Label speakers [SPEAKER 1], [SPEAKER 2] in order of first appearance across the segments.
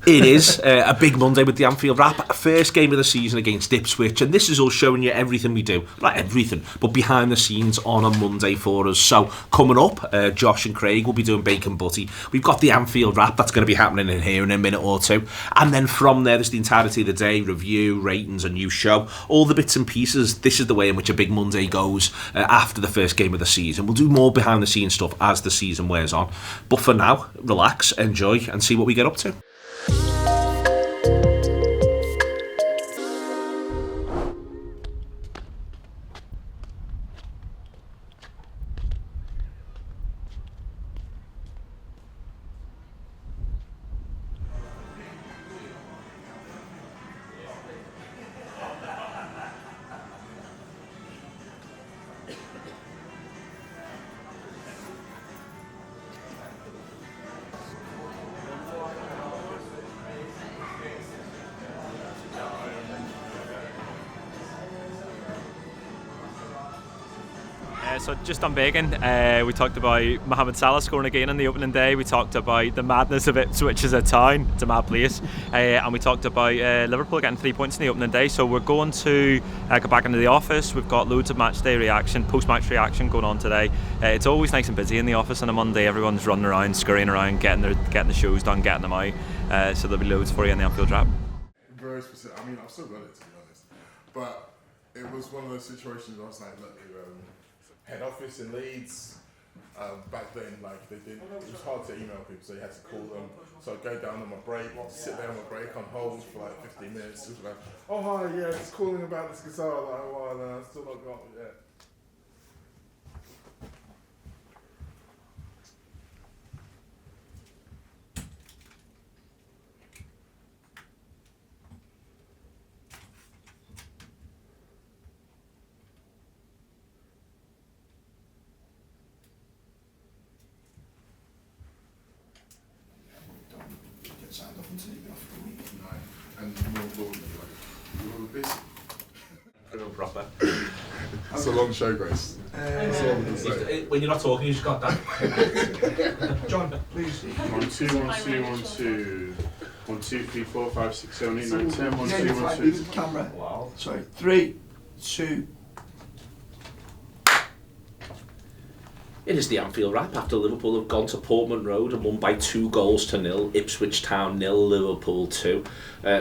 [SPEAKER 1] It is a big Monday with the Anfield Wrap. First game of the season against Ipswich, and this is us showing you everything we do. Not everything, but behind the scenes on a Monday for us. So coming up, Josh and Craig will be doing bacon butty. We've got the Anfield Wrap that's going to be happening in here in a minute or two. And then from there, there's the entirety of the day, review, ratings, a new show, all the bits and pieces. This is the way in which a big Monday goes after the first game of the season. We'll do more behind the scenes stuff as the season wears on. But for now, relax, enjoy, and see what we get up to.
[SPEAKER 2] So just on bacon, we talked about Mohamed Salah scoring again on the opening day. We talked about the madness of Ipswich as a town. It's a mad place. And we talked about Liverpool getting 3 points in the opening day. So we're going to go back into the office. We've got loads of match day reaction, post-match reaction going on today. It's always nice and busy in the office on a Monday. Everyone's running around, scurrying around, getting the shows done, getting them out. So there'll be loads for you in the Anfield Wrap.
[SPEAKER 3] Very specific. I mean, I've still got it, to be honest. But it was one of those situations where I was like, look, head office in Leeds, back then, like, it was hard to email people, so you had to call them. So I'd go down on my break, sit there on my break on hold for like 15 minutes. It was like, oh hi, yeah, just calling about this guitar. Like, oh, no, I've still not got it yet. That's a long show, Grace.
[SPEAKER 1] When you're not talking, you just got that.
[SPEAKER 4] John, please.
[SPEAKER 5] 1 2 1 2 1 2 1 2 3 4 5 6 7 8 9 10 1 2 1 2.
[SPEAKER 4] Camera. Wow. Sorry. 3, 2.
[SPEAKER 1] It is the Anfield Wrap after Liverpool have gone to Portman Road and won by 2-0. Ipswich Town 0, Liverpool 2.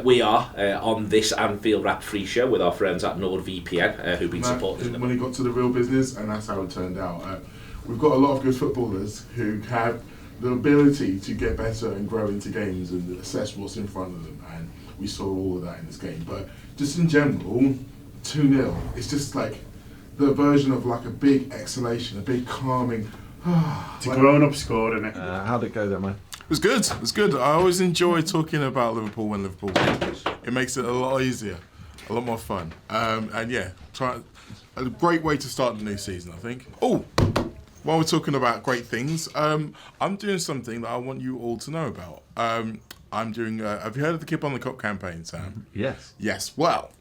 [SPEAKER 1] We are on this Anfield Wrap free show with our friends at NordVPN who've been supporting us.
[SPEAKER 3] When he got to the real business, and that's how it turned out. We've got a lot of good footballers who have the ability to get better and grow into games and assess what's in front of them, and we saw all of that in this game. But just in general, 2-0, it's just like the version of like a big exhalation, a big calming.
[SPEAKER 5] It's a grown-up score, isn't it?
[SPEAKER 6] How'd it go then, man?
[SPEAKER 3] It was good. It was good. I always enjoy talking about Liverpool when Liverpool wins. It makes it a lot easier, a lot more fun. And yeah, a great way to start the new season, I think. Oh, while we're talking about great things, I'm doing something that I want you all to know about. I'm doing. Have you heard of the Kip on the Cop campaign, Sam?
[SPEAKER 6] Yes.
[SPEAKER 3] Yes. Well,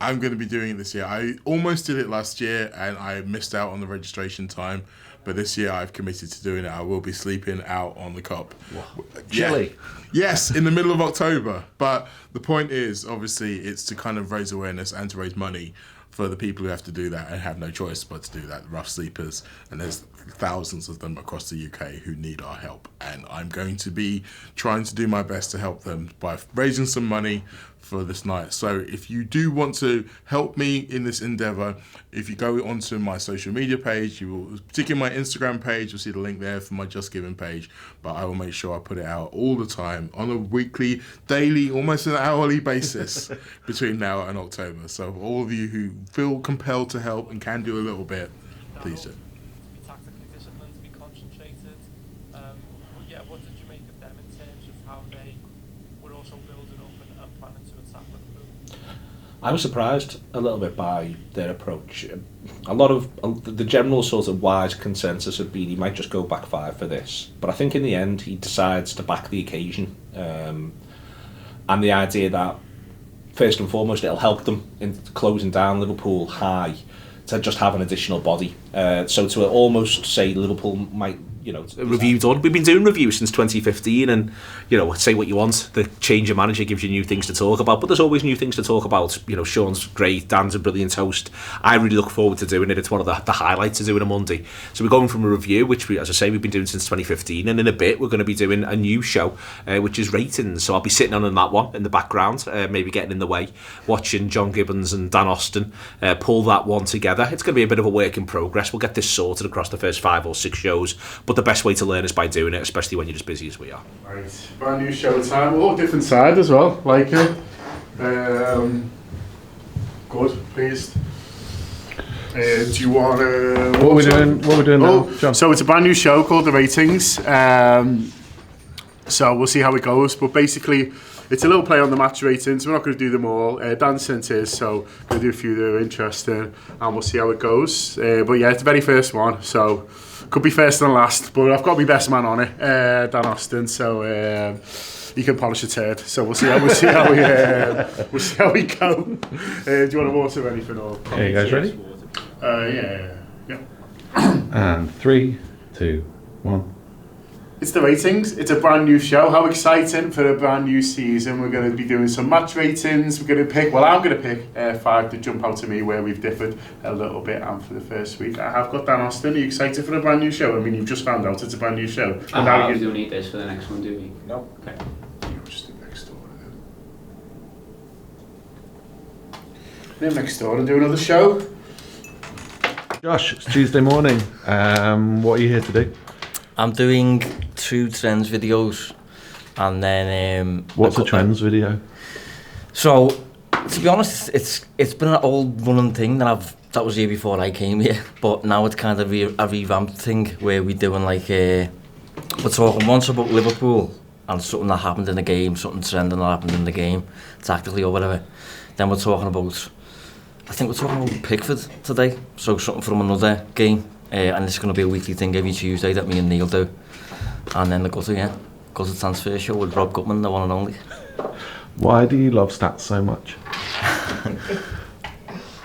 [SPEAKER 3] I'm going to be doing it this year. I almost did it last year and I missed out on the registration time. But this year I've committed to doing it. I will be sleeping out on the Cop.
[SPEAKER 6] Wow. Chilly.
[SPEAKER 3] Yeah. Yes, in the middle of October. But the point is, obviously, it's to kind of raise awareness and to raise money for the people who have to do that and have no choice but to do that, the rough sleepers. And there's thousands of them across the UK who need our help. And I'm going to be trying to do my best to help them by raising some money for this night. So if you do want to help me in this endeavour, if you go onto my social media page, you will, particularly my Instagram page, you'll see the link there for my Just Giving page, but I will make sure I put it out all the time on a weekly, daily, almost an hourly basis between now and October. So all of you who feel compelled to help and can do a little bit, please do.
[SPEAKER 2] Be tactically disciplined, be concentrated. What did you make of them in terms of how they were also building up and planning to attack Liverpool?
[SPEAKER 1] I was surprised a little bit by their approach. A lot of the general sort of wise consensus had been he might just go back five for this, but I think in the end he decides to back the occasion, and the idea that first and foremost it'll help them in closing down Liverpool high to just have an additional body. So to almost say Liverpool might a review done. We've been doing reviews since 2015, and say what you want. The change of manager gives you new things to talk about, but there's always new things to talk about. Sean's great, Dan's a brilliant host. I really look forward to doing it. It's one of the highlights to doing a Monday. So we're going from a review, which as I say, we've been doing since 2015, and in a bit we're going to be doing a new show, which is ratings. So I'll be sitting on that one in the background, maybe getting in the way, watching John Gibbons and Dan Austin pull that one together. It's going to be a bit of a work in progress. We'll get this sorted across the first 5 or 6 shows, but the best way to learn is by doing it, especially when you're as busy as we are.
[SPEAKER 5] Right, brand new show time. Oh, different side as well. Like it. Good, pleased. Do you want to?
[SPEAKER 6] What are we doing now, John?
[SPEAKER 5] So it's a brand new show called The Ratings. So we'll see how it goes. But basically, it's a little play on the match ratings. We're not going to do them all. Dan sent his, so we're going to do a few that are interesting, and we'll see how it goes. But yeah, it's the very first one, so could be first and last. But I've got my best man on it, Dan Austin. So he can polish a turd. So we'll see how we go. Do you want a water or anything? Or
[SPEAKER 6] Are you guys ready?
[SPEAKER 5] Yeah.
[SPEAKER 6] And 3, 2, 1.
[SPEAKER 5] It's The Ratings. It's a brand new show. How exciting for a brand new season. We're going to be doing some match ratings. I'm going to pick 5 to jump out to me where we've differed a little bit. And for the first week, I have got Dan Austin. Are you excited for a brand new show? I mean, you've just found out it's a brand new show.
[SPEAKER 7] Do you need this for the next one, do you?
[SPEAKER 5] No.
[SPEAKER 7] Okay.
[SPEAKER 5] You're just next door. Live next door and do another show.
[SPEAKER 6] Josh, it's Tuesday morning. What are you here to do?
[SPEAKER 8] I'm doing 2 trends videos, and then
[SPEAKER 6] What's a trends video?
[SPEAKER 8] So, to be honest, it's been an old running thing that was here before I came here, but now it's kind of a revamped thing where we're doing we're talking once about Liverpool and something that happened in the game, something trending that happened in the game, tactically or whatever. Then we're talking about, I think we're talking about Pickford today, so something from another game. And it's going to be a weekly thing every Tuesday that me and Neil do. And then the gutter transfer show with Rob Gutman, the one and only.
[SPEAKER 6] Why do you love stats so much?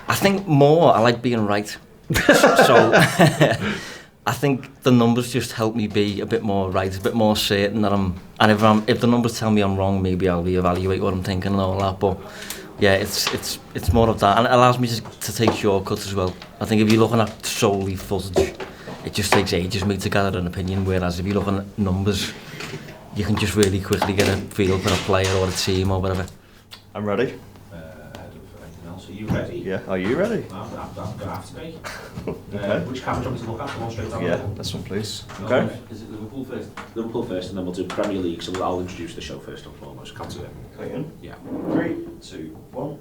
[SPEAKER 8] I think I like being right. So I think the numbers just help me be a bit more right, a bit more certain that and if the numbers tell me I'm wrong, maybe I'll reevaluate what I'm thinking and all that. But yeah, it's more of that, and it allows me to take shortcuts as well. I think if you're looking at solely footage, it just takes ages for me to gather an opinion, whereas if you're looking at numbers, you can just really quickly get a feel for a player or a team or whatever.
[SPEAKER 9] I'm ready.
[SPEAKER 1] Ahead of anything else, are you ready?
[SPEAKER 9] Yeah, are you ready?
[SPEAKER 1] I'm going to have to be.
[SPEAKER 9] Okay.
[SPEAKER 1] Which camera do you want me to look at? Come on, straight down.
[SPEAKER 9] Yeah, this one please.
[SPEAKER 1] Okay. Is it Liverpool first? Liverpool first, and then we'll do Premier League, so I'll introduce the show first and foremost. Can't do it.
[SPEAKER 9] Clayton.
[SPEAKER 1] Yeah.
[SPEAKER 9] 3, 2, 1.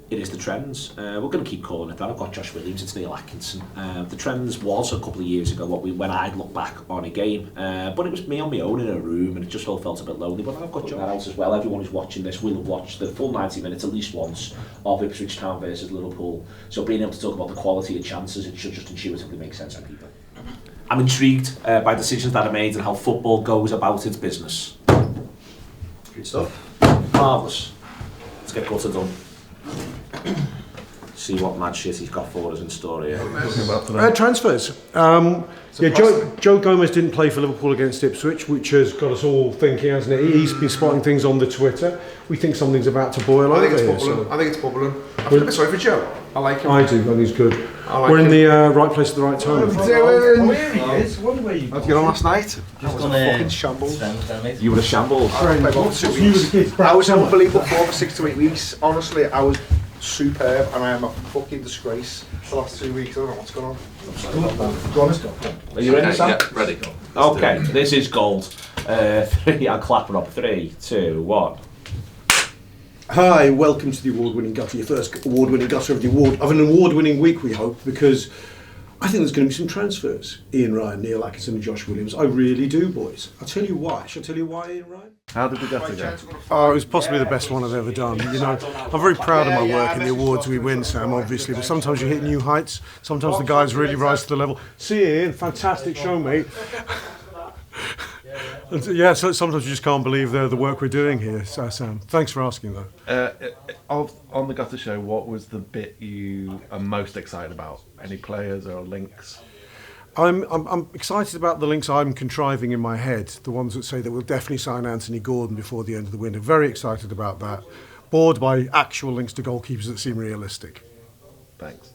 [SPEAKER 1] It is the Trends. We're going to keep calling it that. I've got Josh Williams, it's Neil Atkinson. The Trends was a couple of years ago when I'd look back on a game, but it was me on my own in a room, and it just all felt a bit lonely. But I've got Josh out as well. Everyone who's watching this will have watched the full 90 minutes at least once of Ipswich Town versus Liverpool. So being able to talk about the quality of chances, it should just intuitively make sense to people. I'm intrigued by decisions that are made and how football goes about its business. Good stuff. Marvellous. Let's get gutter done. See what mad shit he's got for us in store here.
[SPEAKER 10] Transfers. Joe Gomez didn't play for Liverpool against Ipswich, which has got us all thinking, hasn't it? He's been spotting things on the Twitter. We think something's about to boil over here.
[SPEAKER 4] I think it's bubbling. I feel sorry for Joe. I like him.
[SPEAKER 10] I do, I think he's good.
[SPEAKER 4] Like
[SPEAKER 10] We're in the right place at the right time.
[SPEAKER 4] Where he is? Wonder where you. How'd you get on last night?
[SPEAKER 8] Just
[SPEAKER 4] was a fucking shambles.
[SPEAKER 1] You were a shambles.
[SPEAKER 4] I was an unbelievable form for 6 to 8 weeks. Honestly, I was superb, and I am a fucking disgrace the last 2 weeks. I don't know what's going on.
[SPEAKER 1] Are you ready, Sam?
[SPEAKER 9] Yeah, ready.
[SPEAKER 1] Okay, this is gold. 3, I'll clap it up. 3, 2, 1.
[SPEAKER 10] Hi, welcome to the award-winning gutter, your first award-winning gutter of an award-winning week, we hope, because I think there's going to be some transfers. Ian Ryan, Neil Atkinson and Josh Williams. I really do, boys. I'll tell you why. Shall I tell you why, Ian Ryan?
[SPEAKER 6] How did the gutter go?
[SPEAKER 10] Oh, it was possibly the best one I've ever done. You know, I'm very proud of my work and the awards we win, Sam, obviously, but sometimes you hit new heights. Sometimes the guys really rise to the level. See you, Ian. Fantastic show, mate. Yeah, so sometimes you just can't believe the work we're doing here, Sam. Thanks for asking, though.
[SPEAKER 6] On the gutter show, what was the bit you are most excited about? Any players or links?
[SPEAKER 10] I'm excited about the links I'm contriving in my head, the ones that say that we'll definitely sign Anthony Gordon before the end of the window. Very excited about that. Bored by actual links to goalkeepers that seem realistic.
[SPEAKER 6] Thanks.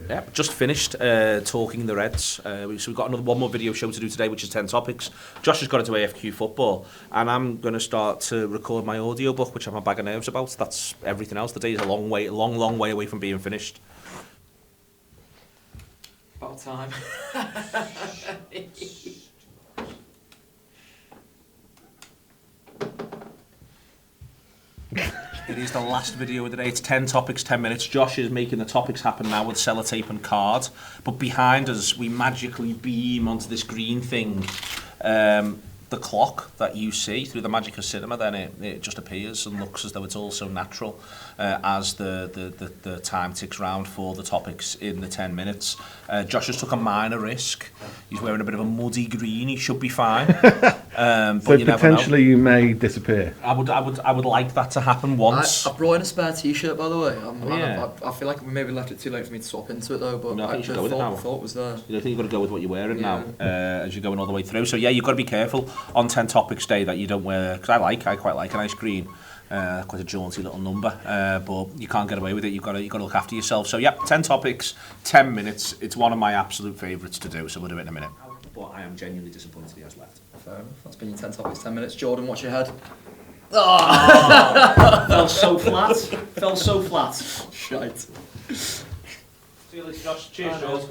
[SPEAKER 1] Yep, just finished talking the Reds. So we've got one more video show to do today, which is 10 topics. Josh has got into AFQ football, and I'm going to start to record my audiobook, which I'm a bag of nerves about. That's everything else. The day is a long way away from being finished.
[SPEAKER 7] About time.
[SPEAKER 1] It is the last video of the day. It's 10 topics, 10 minutes. Josh is making the topics happen now with sellotape and card. But behind us, we magically beam onto this green thing. The clock that you see through the magic of cinema, then it just appears and looks as though it's also natural as the time ticks round for the topics in the 10 minutes. Josh has took a minor risk. He's wearing a bit of a muddy green. He should be fine.
[SPEAKER 6] So
[SPEAKER 1] but you
[SPEAKER 6] potentially you may disappear.
[SPEAKER 1] I would like that to happen once.
[SPEAKER 11] I brought in a spare T-shirt, by the way.
[SPEAKER 1] Yeah.
[SPEAKER 11] I feel like we maybe left it too late for me to swap into it though, but
[SPEAKER 1] No, I think you should go with it now.
[SPEAKER 11] the thought was there.
[SPEAKER 1] You don't think you've got to go with what you're wearing now as you're going all the way through? So yeah, you've got to be careful on 10 topics day that you don't wear, because I quite like a nice green, quite a jaunty little number, but you can't get away with it. You've got to look after yourself. So yeah, 10 topics, 10 minutes. It's one of my absolute favourites to do, so we'll do it in a minute. But I am genuinely disappointed he has left.
[SPEAKER 11] Fair enough. That's been your 10 topics, 10 minutes. Jordan, watch your head.
[SPEAKER 7] Fell so flat. Fell so flat.
[SPEAKER 11] Shite.
[SPEAKER 1] See you later, Josh. Cheers, George.